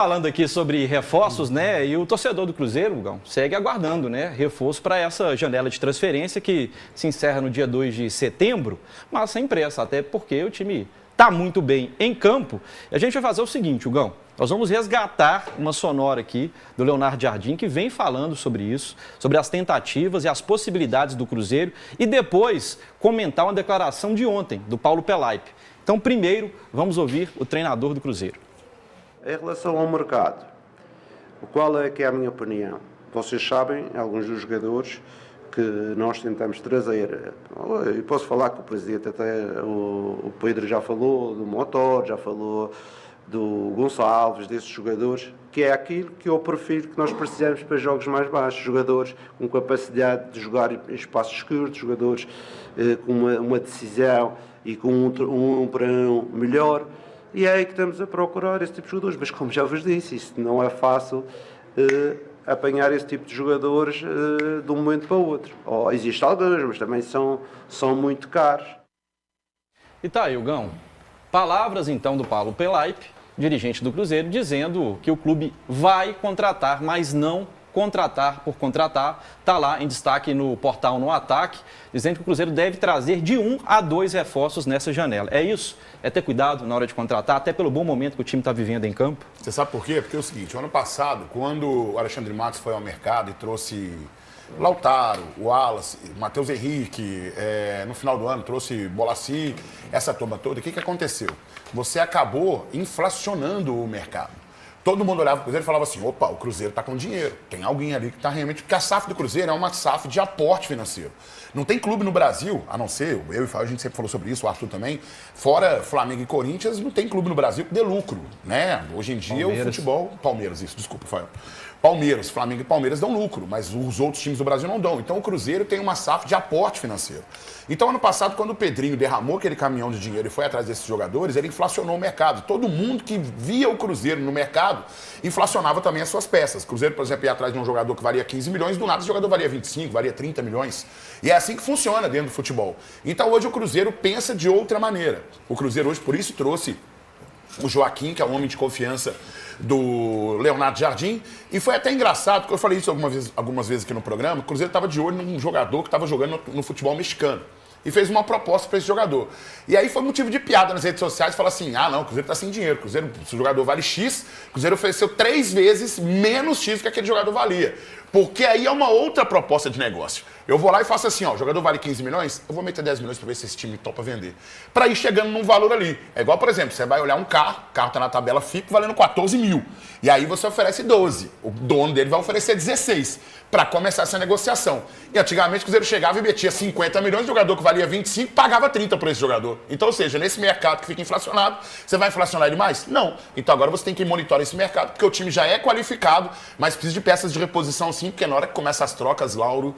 Falando aqui sobre reforços, né? E o torcedor do Cruzeiro, Gão, segue aguardando, né? Reforço para essa janela de transferência que se encerra no dia 2 de setembro, mas sem pressa, até porque o time está muito bem em campo. E a gente vai fazer o seguinte, Gão, nós vamos resgatar uma sonora aqui do Leonardo Jardim, que vem falando sobre isso, sobre as tentativas e as possibilidades do Cruzeiro, e depois comentar uma declaração de ontem, do Paulo Pelaipe. Então, primeiro, vamos ouvir o treinador do Cruzeiro. Em relação ao mercado, qual é que é a minha opinião? Vocês sabem, alguns dos jogadores que nós tentamos trazer, eu posso falar que o Presidente, até o Pedro já falou do Motor, já falou do Gonçalves, desses jogadores, que é aquilo que eu prefiro que nós precisamos para jogos mais baixos, jogadores com capacidade de jogar em espaços curtos, jogadores com uma decisão e com um para um melhor. E é aí que estamos a procurar esse tipo de jogadores. Mas, como já vos disse, isto não é fácil apanhar esse tipo de jogadores de um momento para o outro. Existem alguns, mas também são muito caros. E tá aí, Gão. Palavras, então, do Paulo Pelaipe, dirigente do Cruzeiro, dizendo que o clube vai contratar, mas não contratar por contratar. Está lá em destaque no portal No Ataque, dizendo que o Cruzeiro deve trazer de 1 a 2 reforços nessa janela. É isso? É ter cuidado na hora de contratar, até pelo bom momento que o time está vivendo em campo? Você sabe por quê? Porque é o seguinte, o ano passado, quando o Alexandre Matos foi ao mercado e trouxe Lautaro, o Wallace, Matheus Henrique, no final do ano trouxe Bolassi, essa turma toda, o que aconteceu? Você acabou inflacionando o mercado. Todo mundo olhava para o Cruzeiro e falava assim, opa, o Cruzeiro está com dinheiro. Tem alguém ali que está realmente... Porque a SAF do Cruzeiro é uma SAF de aporte financeiro. Não tem clube no Brasil, a não ser, eu e o Fábio, a gente sempre falou sobre isso, o Arthur também, fora Flamengo e Corinthians, não tem clube no Brasil que dê lucro, né? Hoje em dia o futebol... Palmeiras, isso, desculpa, Fábio. Palmeiras, Flamengo e Palmeiras dão lucro, mas os outros times do Brasil não dão. Então o Cruzeiro tem uma SAF de aporte financeiro. Então ano passado, quando o Pedrinho derramou aquele caminhão de dinheiro e foi atrás desses jogadores, ele inflacionou o mercado. Todo mundo que via o Cruzeiro no mercado inflacionava também as suas peças. O Cruzeiro, por exemplo, ia atrás de um jogador que valia 15 milhões, do nada o jogador valia 25, valia 30 milhões. E é assim que funciona dentro do futebol. Então hoje o Cruzeiro pensa de outra maneira. O Cruzeiro hoje, por isso, trouxe o Joaquim, que é o homem de confiança do Leonardo Jardim, e foi até engraçado, porque eu falei isso algumas vezes aqui no programa, o Cruzeiro estava de olho num jogador que estava jogando no futebol mexicano, e fez uma proposta para esse jogador. E aí foi motivo de piada nas redes sociais, falar assim, não, o Cruzeiro está sem dinheiro, se o jogador vale X, o Cruzeiro ofereceu 3 vezes menos X que aquele jogador valia. Porque aí é uma outra proposta de negócio. Eu vou lá e faço assim, ó, o jogador vale 15 milhões, eu vou meter 10 milhões para ver se esse time topa vender. Para ir chegando num valor ali. É igual, por exemplo, você vai olhar um carro, o carro tá na tabela FIPO valendo 14 mil. E aí você oferece 12. O dono dele vai oferecer 16 para começar essa negociação. E antigamente o Cruzeiro chegava e metia 50 milhões, o jogador que valia 25 pagava 30 por esse jogador. Então, ou seja, nesse mercado que fica inflacionado, você vai inflacionar ele mais? Não. Então agora você tem que monitorar esse mercado, porque o time já é qualificado, mas precisa de peças de reposição sim, porque na hora que começa as trocas, Lauro,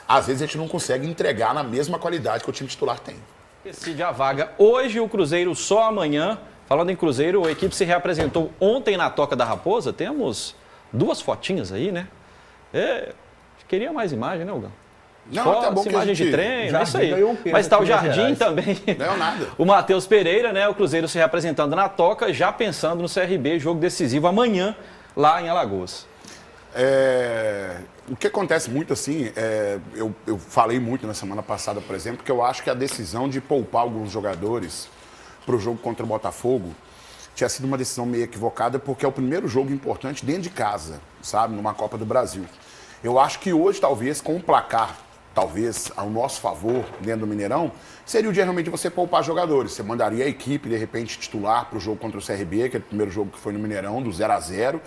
às vezes a gente não consegue entregar na mesma qualidade que o time titular tem. Decide a vaga. Hoje o Cruzeiro só amanhã. Falando em Cruzeiro, a equipe se reapresentou ontem na Toca da Raposa. Temos 2 fotinhas aí, né? Queria mais imagem, né, Gão? Não, fotos, tá bom que imagem de treino, é isso aí. Mas tá o Jardim também. Não, nada. O Matheus Pereira, né? O Cruzeiro se reapresentando na Toca, já pensando no CRB, jogo decisivo amanhã, lá em Alagoas. O que acontece muito assim, eu falei muito na semana passada, por exemplo, que eu acho que a decisão de poupar alguns jogadores para o jogo contra o Botafogo tinha sido uma decisão meio equivocada, porque é o primeiro jogo importante dentro de casa, sabe, numa Copa do Brasil. Eu acho que hoje, talvez, com o placar, talvez, ao nosso favor, dentro do Mineirão, seria o dia realmente de você poupar jogadores. Você mandaria a equipe, de repente, titular para o jogo contra o CRB, que é o primeiro jogo que foi no Mineirão, do 0-0,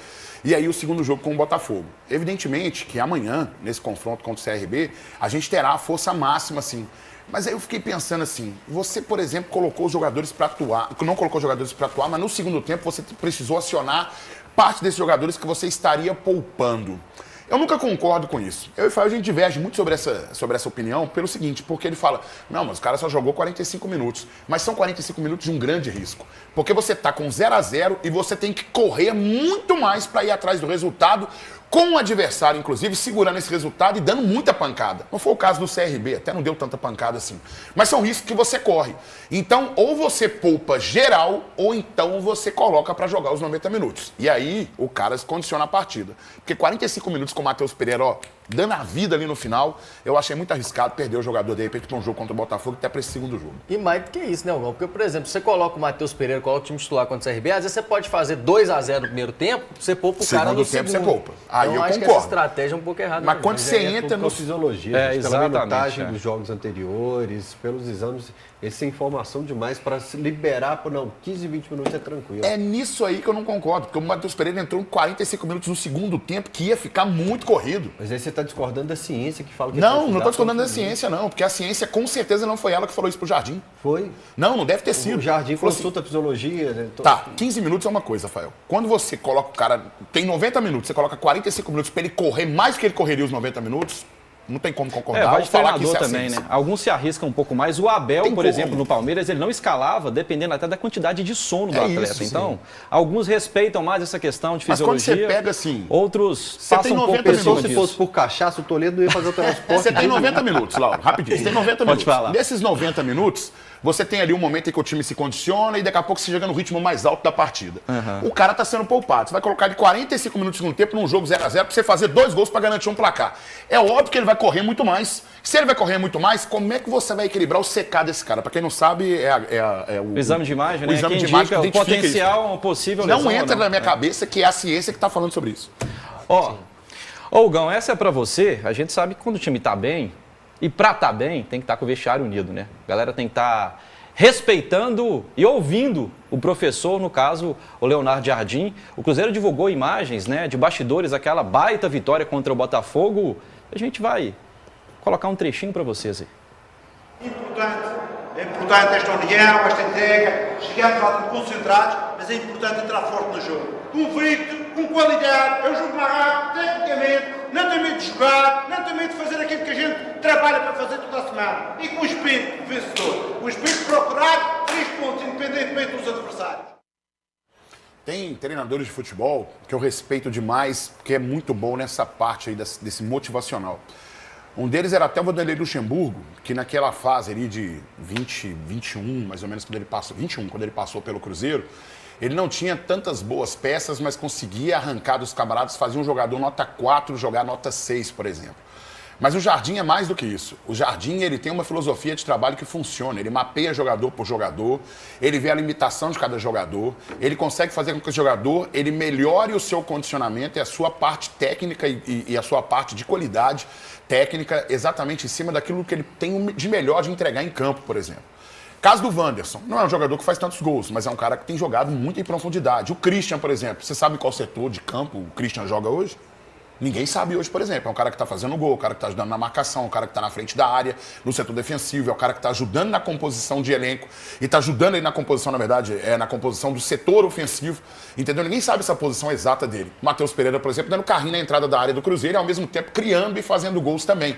e aí o segundo jogo com o Botafogo. Evidentemente que amanhã, nesse confronto contra o CRB, a gente terá a força máxima, sim. Mas aí eu fiquei pensando assim, você, por exemplo, colocou os jogadores para atuar, não colocou os jogadores para atuar, mas no segundo tempo você precisou acionar parte desses jogadores que você estaria poupando. Eu nunca concordo com isso. Eu e o Fábio, a gente diverge muito sobre essa opinião pelo seguinte, porque ele fala, não, mas o cara só jogou 45 minutos. Mas são 45 minutos de um grande risco. Porque você tá com 0-0 e você tem que correr muito mais para ir atrás do resultado com o adversário, inclusive, segurando esse resultado e dando muita pancada. Não foi o caso do CRB, até não deu tanta pancada assim. Mas são riscos que você corre. Então, ou você poupa geral, ou então você coloca para jogar os 90 minutos. E aí, o cara se condiciona a partida. Porque 45 minutos com o Matheus Pereira, ó, dando a vida ali no final, eu achei muito arriscado perder o jogador, de repente, para um jogo contra o Botafogo, até para esse segundo jogo. E mais do que isso, né, Hugo? Porque, por exemplo, você coloca o Matheus Pereira, coloca o time titular contra o CRB, às vezes você pode fazer 2-0 no primeiro tempo, você poupa o cara no segundo. Segundo tempo, você poupa. Aí então, eu acho concordo. que essa estratégia é um pouco errada. Mas quando você entra no... fisiologia, pela exatamente, minutagem dos jogos anteriores, pelos exames, essa informação demais para se liberar por 15, 20 minutos é tranquilo. É nisso aí que eu não concordo, porque o Matheus Pereira entrou em 45 minutos no segundo tempo, que ia ficar muito corrido. Mas aí você está discordando da ciência que fala que... Não estou discordando da ciência, não, porque a ciência com certeza não foi ela que falou isso pro Jardim. Foi. Não deve ter sido. O Jardim falou consulta a fisiologia. Né? Tá, 15 minutos é uma coisa, Rafael. Quando você coloca o cara, tem 90 minutos, você coloca 45 minutos para ele correr mais do que ele correria os 90 minutos, não tem como concordar. Vai de falar que isso treinador também, né? Alguns se arriscam um pouco mais. O Abel, por exemplo, no Palmeiras, ele não escalava, dependendo até da quantidade de sono do atleta. Isso, então, alguns respeitam mais essa questão de Mas fisiologia. quando você pega assim... Outros você passam tem um pouco 90 por cima minutos, Se fosse por cachaça, o Toledo não ia fazer o transporte. Você tem 90 minutos, Lauro, rapidinho. Você tem 90 minutos. Pode falar. Nesses 90 minutos, você tem ali um momento em que o time se condiciona e daqui a pouco você chega no ritmo mais alto da partida. O cara tá sendo poupado. Você vai colocar de 45 minutos no segundo tempo num jogo 0-0 pra você fazer 2 gols pra garantir um placar. É óbvio que ele vai correr muito mais. Se ele vai correr muito mais, como é que você vai equilibrar o CK desse cara? Pra quem não sabe, o exame de imagem, né? O exame que de imagem indica que o identifica potencial possível lesão. Não entra na minha cabeça que é a ciência que tá falando sobre isso. Ó, Hugão, essa é pra você. A gente sabe que quando o time tá bem, e pra tá bem, tem que estar com o vestiário unido, né? A galera tem que estar respeitando e ouvindo o professor, no caso, o Leonardo Jardim. O Cruzeiro divulgou imagens, né, de bastidores, aquela baita vitória contra o Botafogo. A gente vai colocar um trechinho para vocês aí. É importante esta união, esta entrega, chegamos lá concentrados, mas é importante entrar forte no jogo. Convicto, com qualidade, é um jogo mais rápido, tecnicamente, não tem medo de jogar, não tem medo de fazer aquilo que a gente trabalha para fazer toda a semana. E com o espírito vencedor, o espírito de procurar 3 pontos, independentemente dos adversários. Tem treinadores de futebol que eu respeito demais, porque é muito bom nessa parte aí desse motivacional. Um deles era até o Vanderlei Luxemburgo, que naquela fase ali de 21, mais ou menos, quando ele passou pelo Cruzeiro, ele não tinha tantas boas peças, mas conseguia arrancar dos camaradas, fazia um jogador nota 4 jogar nota 6, por exemplo. Mas o Jardim é mais do que isso. O Jardim, ele tem uma filosofia de trabalho que funciona. Ele mapeia jogador por jogador, ele vê a limitação de cada jogador, ele consegue fazer com que o jogador ele melhore o seu condicionamento e a sua parte técnica e a sua parte de qualidade técnica exatamente em cima daquilo que ele tem de melhor de entregar em campo, por exemplo. Caso do Wanderson, não é um jogador que faz tantos gols, mas é um cara que tem jogado muito em profundidade. O Christian, por exemplo, você sabe qual setor de campo o Christian joga hoje? Ninguém sabe hoje, por exemplo. É um cara que está fazendo gol, o cara que está ajudando na marcação, o cara que está na frente da área, no setor defensivo, é o cara que está ajudando na composição de elenco e está ajudando aí na composição, na verdade, na composição do setor ofensivo. Entendeu? Ninguém sabe essa posição exata dele. Matheus Pereira, por exemplo, dando carrinho na entrada da área do Cruzeiro e ao mesmo tempo criando e fazendo gols também.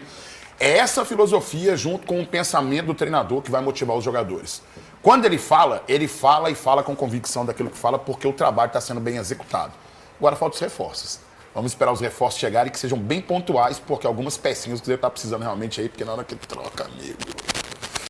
É essa filosofia junto com o pensamento do treinador que vai motivar os jogadores. Quando ele fala e fala com convicção daquilo que fala porque o trabalho está sendo bem executado. Agora falta os reforços. Vamos esperar os reforços chegarem que sejam bem pontuais, porque algumas pecinhas que você está precisando realmente aí, porque na hora que troca, amigo...